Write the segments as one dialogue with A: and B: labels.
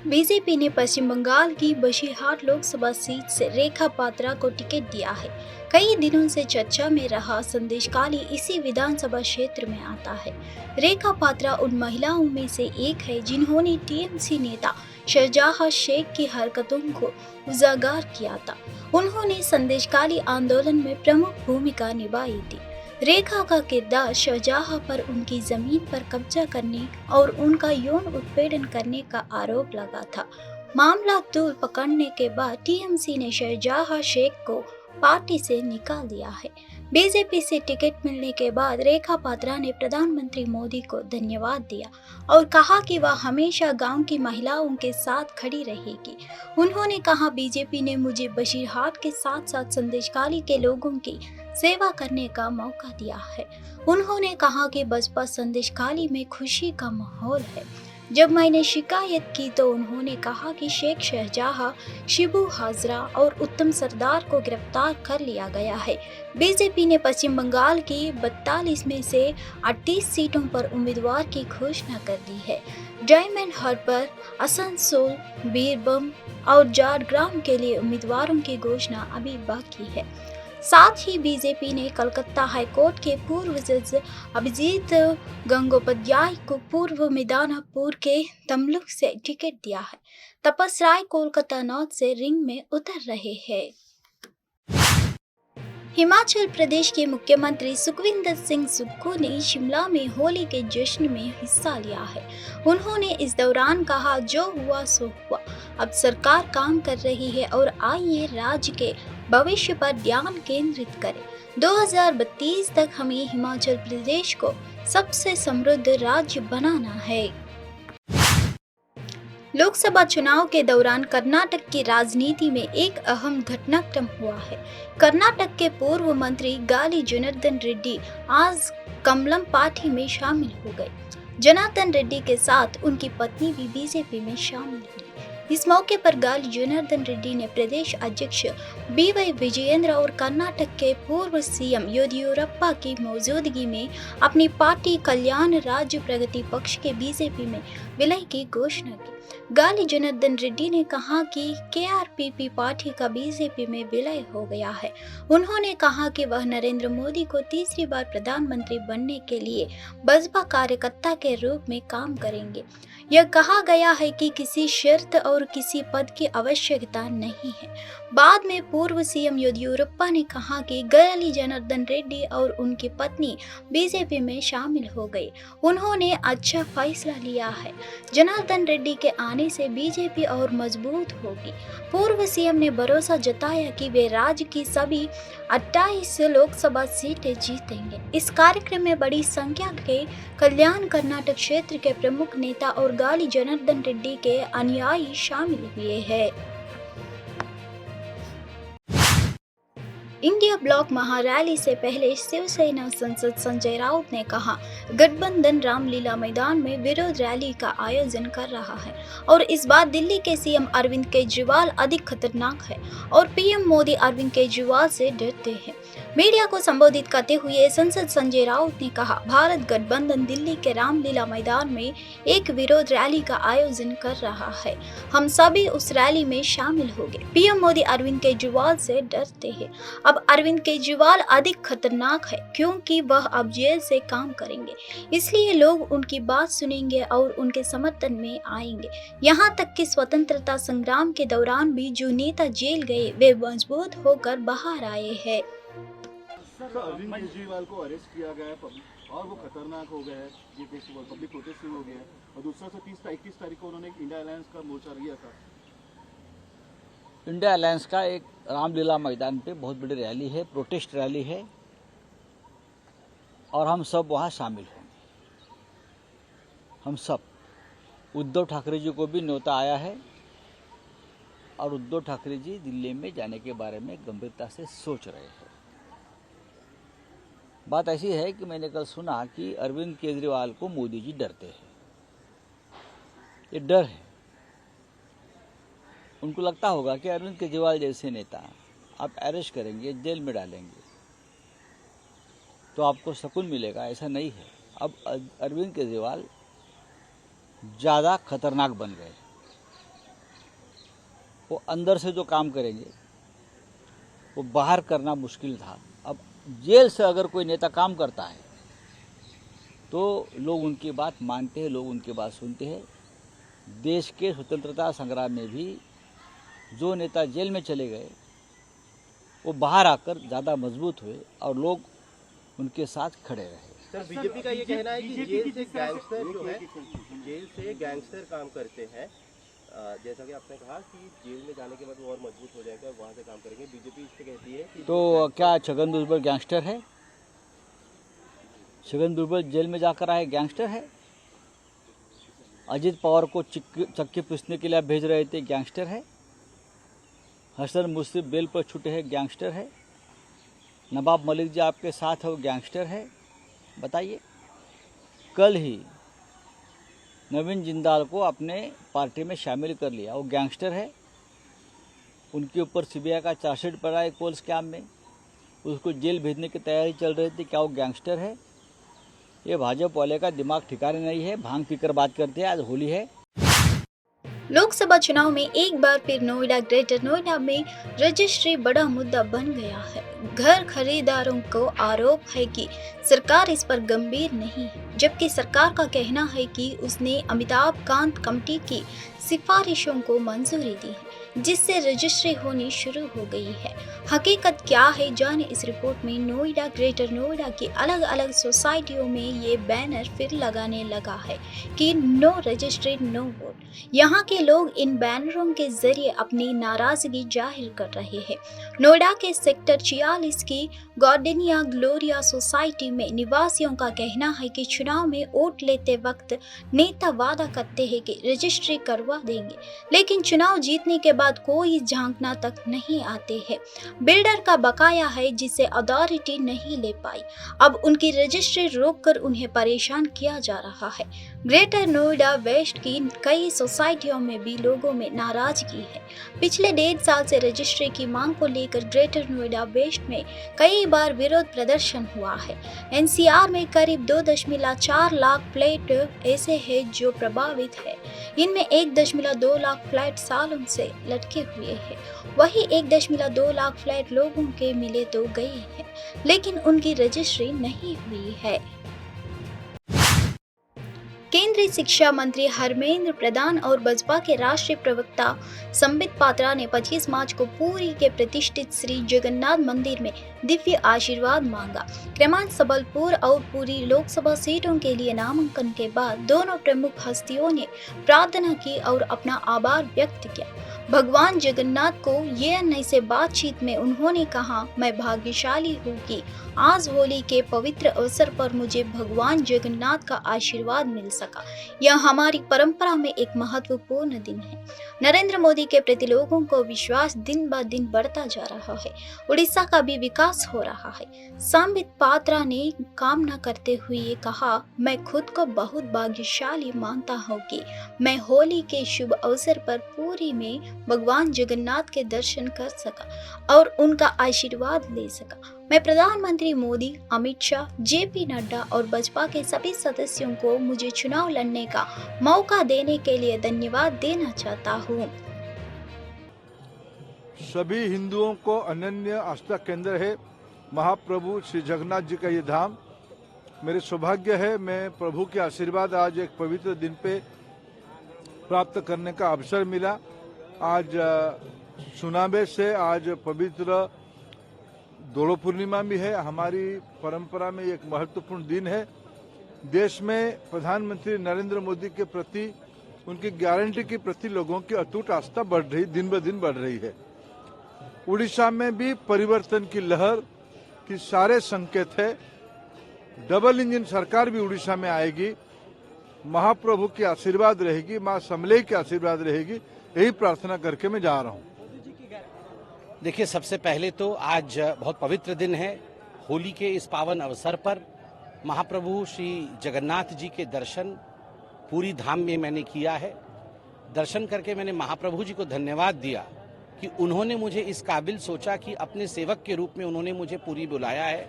A: BJP ने पश्चिम बंगाल की Basirhat Lok Sabha seat से रेखा पात्रा को टिकट दिया है। कई दिनों से चर्चा में रहा संदेशखाली इसी विधानसभा क्षेत्र में आता है। रेखा पात्रा उन महिलाओं में से एक है जिन्होंने टीएमसी नेता शहजादा शेख की हरकतों को उजागर किया था। उन्होंने संदेशखाली आंदोलन में प्रमुख भूमिका निभाई थी। रेखा का किरदार शाहजहां पर उनकी जमीन पर कब्जा करने और उनका यौन उत्पीड़न करने का आरोप लगा था। मामला तूल पकड़ने के बाद टीएमसी ने शाहजहां शेख को पार्टी से निकाल दिया है। बीजेपी से टिकट मिलने के बाद रेखा पात्रा ने प्रधानमंत्री मोदी को धन्यवाद दिया और कहा कि वह हमेशा गांव की महिलाओं के साथ खड़ी रहेगी। उन्होंने कहा, बीजेपी ने मुझे बशीरहाट के साथ साथ संदेशखाली के लोगों की सेवा करने का मौका दिया है। उन्होंने कहा कि बसपा संदेशखाली में खुशी का माहौल है। जब मैंने शिकायत की तो उन्होंने कहा कि शेख शाहजहां, शिबू हाजरा और उत्तम सरदार को गिरफ्तार कर लिया गया है। बीजेपी ने पश्चिम बंगाल की 42 में से 38 सीटों पर उम्मीदवार की घोषणा कर दी है। डायमंड हार्बर, आसनसोल, बीरभूम और झारग्राम के लिए उम्मीदवारों की घोषणा अभी बाकी है। साथ ही बीजेपी ने कलकत्ता हाईकोर्ट के पूर्व जज अभिजीत गंगोपाध्याय को पूर्व मिदनापुर के तमलुक से टिकट दिया है। तपस राय कोलकाता नॉर्थ से रिंग में उतर रहे हैं। हिमाचल प्रदेश के मुख्यमंत्री सुखविंदर सिंह सुक्खू ने शिमला में होली के जश्न में हिस्सा लिया है। उन्होंने इस दौरान कहा, जो हुआ सो हुआ, अब सरकार काम कर रही है और आइए राज्य के भविष्य पर ध्यान केंद्रित करें। 2032 तक हमें हिमाचल प्रदेश को सबसे समृद्ध राज्य बनाना है। लोकसभा चुनाव के दौरान कर्नाटक की राजनीति में एक अहम घटनाक्रम हुआ है। कर्नाटक के पूर्व मंत्री गाली जनार्दन रेड्डी आज कमलम पार्टी में शामिल हो गए। जनार्दन रेड्डी के साथ उनकी पत्नी भी बीजेपी में शामिल हुई। इस मौके पर गाली जनार्दन रेड्डी ने प्रदेश अध्यक्ष बीवाई विजयेंद्र और कर्नाटक के पूर्व सीएम येदियुरप्पा की मौजूदगी में अपनी पार्टी कल्याण राज्य प्रगति पक्ष के बीजेपी में विलय की घोषणा की। गाली जनार्दन रेड्डी ने कहा कि केआरपीपी पार्टी का बीजेपी में विलय हो गया है। उन्होंने कहा कि वह नरेंद्र मोदी को तीसरी बार प्रधानमंत्री बनने के लिए बसपा कार्यकर्ता के रूप में काम करेंगे। यह कहा गया है कि किसी शर्त और किसी पद की आवश्यकता नहीं है। बाद में पूर्व सीएम येदियुरप्पा ने कहा कि गाली जनार्दन रेड्डी और उनकी पत्नी बीजेपी में शामिल हो गए। उन्होंने अच्छा फैसला लिया है। जनार्दन रेड्डी के आने से बीजेपी और मजबूत होगी। पूर्व सीएम ने भरोसा जताया कि वे राज्य की सभी 28 लोकसभा सीटें जीतेंगे। इस कार्यक्रम में बड़ी संख्या के कल्याण कर्नाटक क्षेत्र के प्रमुख नेता और गाली जनार्दन रेड्डी के अनुयायी शामिल हुए हैं। इंडिया ब्लॉक महारैली से पहले शिवसेना सांसद संजय राउत ने कहा, गठबंधन रामलीला मैदान में विरोध रैली का आयोजन कर रहा है और इस बार दिल्ली के सीएम अरविंद केजरीवाल अधिक खतरनाक है और पीएम मोदी अरविंद केजरीवाल से डरते हैं। मीडिया को संबोधित करते हुए सांसद संजय राउत ने कहा, भारत गठबंधन दिल्ली के रामलीला मैदान में एक विरोध रैली का आयोजन कर रहा है। हम सभी उस रैली में शामिल होंगे। पीएम मोदी अरविंद केजरीवाल से डरते हैं। अब अरविंद केजरीवाल अधिक खतरनाक है क्योंकि वह अब जेल से काम करेंगे, इसलिए लोग उनकी बात सुनेंगे और उनके समर्थन में आएंगे। यहाँ तक कि स्वतंत्रता संग्राम के दौरान भी जो नेता जेल गए वे मजबूत होकर बाहर आए हैं।
B: अरविंद केजरीवाल को अरेस्ट किया गया है और वो खतरनाक हो गए हैं, ये पब्लिक प्रोटेस्ट शुरू हो गया है और दूसरा से 21 तारीख को उन्होंने इंडिया अलायंस का मोर्चा लिया था।
C: इंडिया अलायंस का एक रामलीला मैदान पे बहुत बड़ी रैली है, प्रोटेस्ट रैली है और हम सब वहाँ शामिल होंगे। हम सब, उद्धव ठाकरे जी को भी न्योता आया है और उद्धव ठाकरे जी दिल्ली में जाने के बारे में गंभीरता से सोच रहे हैं। बात ऐसी है कि मैंने कल सुना कि अरविंद केजरीवाल को मोदी जी डरते हैं। ये डर है, उनको लगता होगा कि अरविंद केजरीवाल जैसे नेता आप अरेस्ट करेंगे, जेल में डालेंगे तो आपको सुकून मिलेगा। ऐसा नहीं है। अब अरविंद केजरीवाल ज़्यादा खतरनाक बन गए वो अंदर से जो काम करेंगे वो बाहर करना मुश्किल था। अब जेल से अगर कोई नेता काम करता है तो लोग उनकी बात मानते हैं, लोग उनकी बात सुनते हैं। देश के स्वतंत्रता संग्राम में भी जो नेता जेल में चले गए वो बाहर आकर ज़्यादा मजबूत हुए और लोग उनके साथ खड़े रहे।
D: सर, बीजेपी का ये कहना है कि जेल से गैंगस्टर जो है, जेल से गैंगस्टर काम करते हैं। जैसा कि आपने कहा कि जेल में जाने के बाद वो और मजबूत हो जाएगा, वहाँ से काम करेंगे। बीजेपी इस पे कहती है कि
C: तो क्या छगन भुजबल गैंगस्टर है? छगन भुजबल जेल में जाकर आए गैंगस्टर है? अजीत पवार को चक्की पीसने के लिए आप भेज रहे थे, गैंगस्टर है? हसन मुश्रीफ बेल पर छूटे हैं, गैंगस्टर है? नवाब मलिक जी आपके साथ है, वो गैंगस्टर है? बताइए। कल ही नवीन जिंदाल को अपने पार्टी में शामिल कर लिया, वो गैंगस्टर है? उनके ऊपर सीबीआई का चार्जशीट पड़ा है कोल स्कैम में, उसको जेल भेजने की तैयारी चल रही थी, क्या वो गैंगस्टर है? ये भाजपा वाले का दिमाग ठिकाने नहीं है, भांग पीकर बात करते हैं। आज होली है।
A: लोकसभा चुनाव में एक बार फिर नोएडा, ग्रेटर नोएडा में रजिस्ट्री बड़ा मुद्दा बन गया है। घर खरीदारों को आरोप है कि सरकार इस पर गंभीर नहीं है, जबकि सरकार का कहना है कि उसने अमिताभ कांत कमेटी की सिफारिशों को मंजूरी दी है, जिससे रजिस्ट्री होनी शुरू हो गई है। हकीकत क्या है, जाने इस रिपोर्ट में। नोएडा, ग्रेटर नोएडा की अलग अलग सोसाइटियों में ये बैनर फिर लगाने लगा है कि नो रजिस्ट्री नो वोट। यहाँ के लोग इन बैनरों के जरिए अपनी नाराजगी जाहिर कर रहे हैं। नोएडा के सेक्टर 46 की गार्डेनिया ग्लोरिया सोसाइटी में निवासियों का कहना है कि चुनाव में वोट लेते वक्त नेता वादा करते हैं कि रजिस्ट्री करवा देंगे, लेकिन चुनाव जीतने के बाद कोई झांकना तक नहीं आते हैं। बिल्डर का बकाया है जिसे अथॉरिटी नहीं ले पाई। अब उनकी रजिस्ट्री रोककर उन्हें परेशान किया जा रहा है। ग्रेटर नोएडा वेस्ट की कई सोसाइटियों में भी लोगों में नाराजगी है। पिछले 1.5 साल से रजिस्ट्री की मांग को लेकर ग्रेटर नोएडा वेस्ट में कई बार विरोध प्रदर्शन हुआ है। एनसीआर में करीब 2.4 लाख फ्लैट ऐसे हैं जो प्रभावित है। इनमें 1.2 लाख फ्लैट सालों से लटके हुए हैं। वही 1.2 लाख फ्लैट लोगों के मिले तो गए हैं, लेकिन उनकी रजिस्ट्री नहीं हुई है। केंद्रीय शिक्षा मंत्री धर्मेंद्र प्रधान और बसपा के राष्ट्रीय प्रवक्ता संबित पात्रा ने 25 मार्च को पुरी के प्रतिष्ठित श्री जगन्नाथ मंदिर में दिव्य आशीर्वाद मांगा। क्रमांक सबलपुर और पुरी लोकसभा सीटों के लिए नामांकन के बाद दोनों प्रमुख हस्तियों ने प्रार्थना की और अपना आभार व्यक्त किया। भगवान जगन्नाथ को ये से बातचीत में उन्होंने कहा, मैं भाग्यशाली हूँ कि आज होली के पवित्र अवसर पर मुझे भगवान जगन्नाथ का आशीर्वाद मिल सका। यह हमारी परंपरा में एक महत्वपूर्ण दिन है। नरेंद्र मोदी के प्रति लोगों को विश्वास दिन ब दिन बढ़ता जा रहा है। उड़ीसा का भी विकास हो रहा है। संबित पात्रा ने कामना करते हुए कहा, मैं खुद को बहुत भाग्यशाली मानता हूँ कि मैं होली के शुभ अवसर पर पुरी में भगवान जगन्नाथ के दर्शन कर सका और उनका आशीर्वाद ले सका। मैं प्रधानमंत्री मोदी, अमित शाह, जेपी नड्डा और बसपा के सभी सदस्यों को मुझे चुनाव लड़ने का मौका देने के लिए धन्यवाद देना चाहता हूँ।
E: सभी हिंदुओं को अनन्य आस्था केंद्र है महाप्रभु श्री जगन्नाथ जी का ये धाम। मेरे सौभाग्य है, मैं प्रभु के आशीर्वाद आज एक पवित्र दिन पे प्राप्त करने का अवसर मिला। आज सुनाबे से आज पवित्र दोलो पूर्णिमा भी है। हमारी परंपरा में एक महत्वपूर्ण दिन है। देश में प्रधानमंत्री नरेंद्र मोदी के प्रति, उनकी गारंटी के प्रति लोगों की अटूट आस्था बढ़ रही, दिन ब दिन बढ़ रही है। उड़ीसा में भी परिवर्तन की लहर की सारे संकेत है। डबल इंजन सरकार भी उड़ीसा में आएगी। महाप्रभु की आशीर्वाद रहेगी, मां समले की आशीर्वाद रहेगी, यही प्रार्थना करके मैं जा रहा हूं।
F: देखिए, सबसे पहले तो आज बहुत पवित्र दिन है। होली के इस पावन अवसर पर महाप्रभु श्री जगन्नाथ जी के दर्शन पूरी धाम में मैंने किया है। दर्शन करके मैंने महाप्रभु जी को धन्यवाद दिया कि उन्होंने मुझे इस काबिल सोचा कि अपने सेवक के रूप में उन्होंने मुझे पूरी बुलाया है।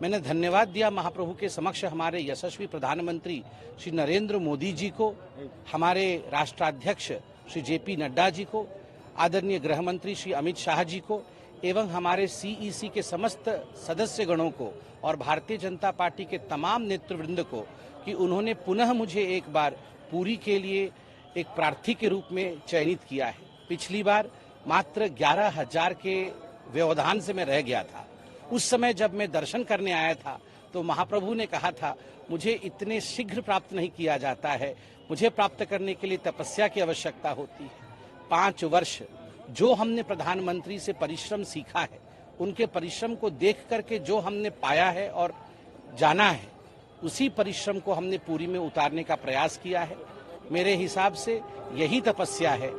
F: मैंने धन्यवाद दिया महाप्रभु के समक्ष हमारे यशस्वी प्रधानमंत्री श्री नरेंद्र मोदी जी को, हमारे राष्ट्राध्यक्ष श्री जेपी नड्डा जी को, आदरणीय गृह मंत्री श्री अमित शाह जी को एवं हमारे सीईसी के समस्त सदस्य गणों को और भारतीय जनता पार्टी के तमाम नेतृवृंद को कि उन्होंने पुनः मुझे एक बार पुरी के लिए एक प्रार्थी के रूप में चयनित किया है। पिछली बार मात्र 11,000 के व्यवधान से मैं रह गया था। उस समय जब मैं दर्शन करने आया था तो महाप्रभु ने कहा था, मुझे इतने शीघ्र प्राप्त नहीं किया जाता है, मुझे प्राप्त करने के लिए तपस्या की आवश्यकता होती है। 5 वर्ष जो हमने प्रधानमंत्री से परिश्रम सीखा है, उनके परिश्रम को देख करके जो हमने पाया है और जाना है, उसी परिश्रम को हमने पुरी में उतारने का प्रयास किया है। मेरे हिसाब से यही तपस्या है।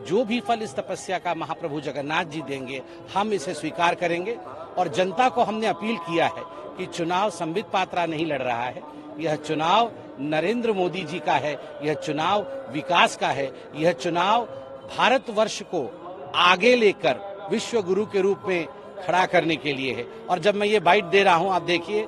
F: जो भी फल इस तपस्या का महाप्रभु जगन्नाथ जी देंगे, हम इसे स्वीकार करेंगे। और जनता को हमने अपील किया है कि चुनाव संबित पात्रा नहीं लड़ रहा है, यह चुनाव नरेंद्र मोदी जी का है, यह चुनाव विकास का है, यह चुनाव भारतवर्ष को आगे लेकर विश्व गुरु के रूप में खड़ा करने के लिए है। और जब मैं ये बाइट दे रहा हूं, आप देखिए,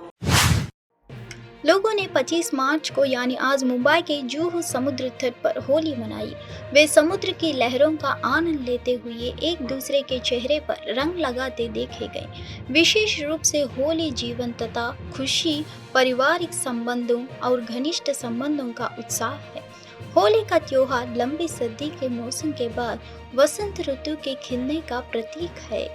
A: लोगों ने 25 मार्च को यानी आज मुंबई के जुहू समुद्र तट पर होली मनाई। वे समुद्र की लहरों का आनंद लेते हुए एक दूसरे के चेहरे पर रंग लगाते देखे गए। विशेष रूप से होली जीवंतता, खुशी, पारिवारिक संबंधों और घनिष्ठ संबंधों का उत्साह है। होली का त्योहार लंबी सर्दी के मौसम के बाद वसंत ऋतु के खिलने का प्रतीक है।